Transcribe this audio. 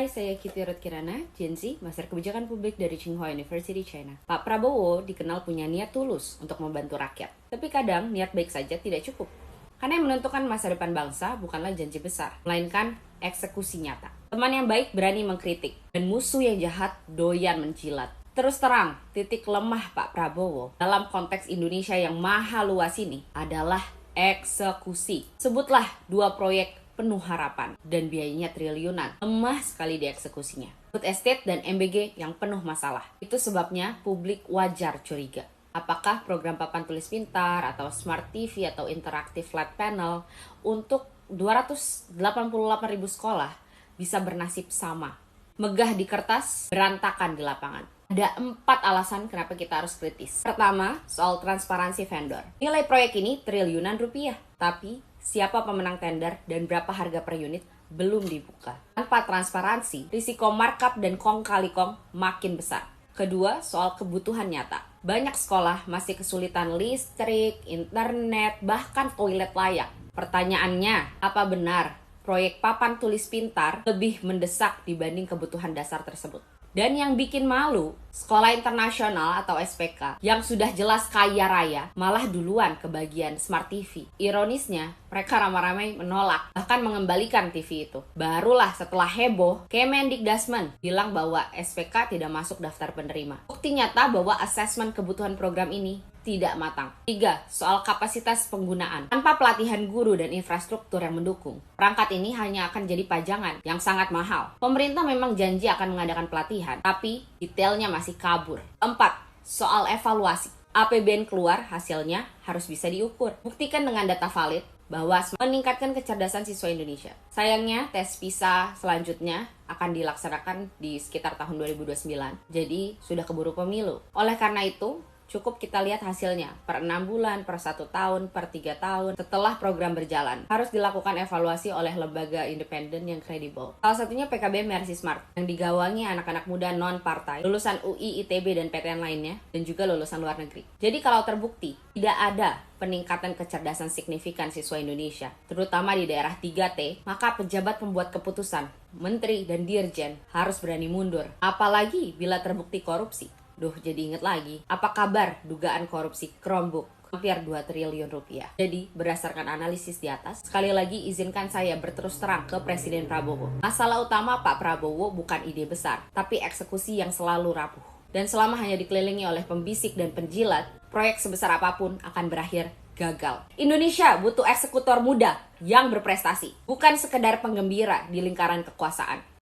Hai, saya Kitty Ruth Kirana, Gen Z, Master Kebijakan Publik dari Tsinghua University, China. Pak Prabowo dikenal punya niat tulus untuk membantu rakyat. Tapi kadang niat baik saja tidak cukup. Karena yang menentukan masa depan bangsa bukanlah janji besar, melainkan eksekusi nyata. Teman yang baik berani mengkritik, dan musuh yang jahat doyan menjilat. Terus terang, titik lemah Pak Prabowo dalam konteks Indonesia yang maha luas ini adalah eksekusi. Sebutlah 2 proyek penuh harapan dan biayanya triliunan, lemah sekali di eksekusinya. Food estate dan MBG yang penuh masalah. Itu sebabnya publik wajar curiga. Apakah program papan tulis pintar atau smart TV atau interaktif flat panel untuk 288.000 sekolah bisa bernasib sama? Megah di kertas, berantakan di lapangan. Ada 4 alasan kenapa kita harus kritis. Pertama, soal transparansi vendor. Nilai proyek ini triliunan rupiah, tapi siapa pemenang tender dan berapa harga per unit belum dibuka. Tanpa transparansi, risiko markup dan kong kali kong makin besar. Kedua, soal kebutuhan nyata. Banyak sekolah masih kesulitan listrik, internet, bahkan toilet layak. Pertanyaannya, apa benar proyek papan tulis pintar lebih mendesak dibanding kebutuhan dasar tersebut? Dan yang bikin malu, sekolah internasional atau SPK yang sudah jelas kaya raya malah duluan kebagian smart TV. Ironisnya, mereka ramai-ramai menolak, bahkan mengembalikan TV itu. Barulah setelah heboh, Kemendikbudrismen bilang bahwa SPK tidak masuk daftar penerima. Bukti nyata bahwa asesmen kebutuhan program ini tidak matang. 3. Soal kapasitas penggunaan. Tanpa pelatihan guru dan infrastruktur yang mendukung, perangkat ini hanya akan jadi pajangan yang sangat mahal. Pemerintah memang janji akan mengadakan pelatihan, tapi detailnya masih kabur. 4. Soal evaluasi. APBN keluar, hasilnya harus bisa diukur. Buktikan dengan data valid bahwa meningkatkan kecerdasan siswa Indonesia. Sayangnya, tes PISA selanjutnya akan dilaksanakan di sekitar tahun 2029. Jadi, sudah keburu pemilu. Oleh karena itu, cukup kita lihat hasilnya per 6 bulan, per 1 tahun, per 3 tahun setelah program berjalan. Harus dilakukan evaluasi oleh lembaga independen yang kredibel. Salah satunya PKB Mercy Smart yang digawangi anak-anak muda non-partai, lulusan UI, ITB, dan PTN lainnya, dan juga lulusan luar negeri. Jadi kalau terbukti tidak ada peningkatan kecerdasan signifikan siswa Indonesia, terutama di daerah 3T, maka pejabat pembuat keputusan, menteri, dan dirjen harus berani mundur. Apalagi bila terbukti korupsi. Duh, jadi inget lagi. Apa kabar dugaan korupsi Chromebook? Hampir 2 triliun rupiah. Jadi, berdasarkan analisis di atas, sekali lagi izinkan saya berterus terang ke Presiden Prabowo. Masalah utama Pak Prabowo bukan ide besar, tapi eksekusi yang selalu rapuh. Dan selama hanya dikelilingi oleh pembisik dan penjilat, proyek sebesar apapun akan berakhir gagal. Indonesia butuh eksekutor muda yang berprestasi, bukan sekedar penggembira di lingkaran kekuasaan.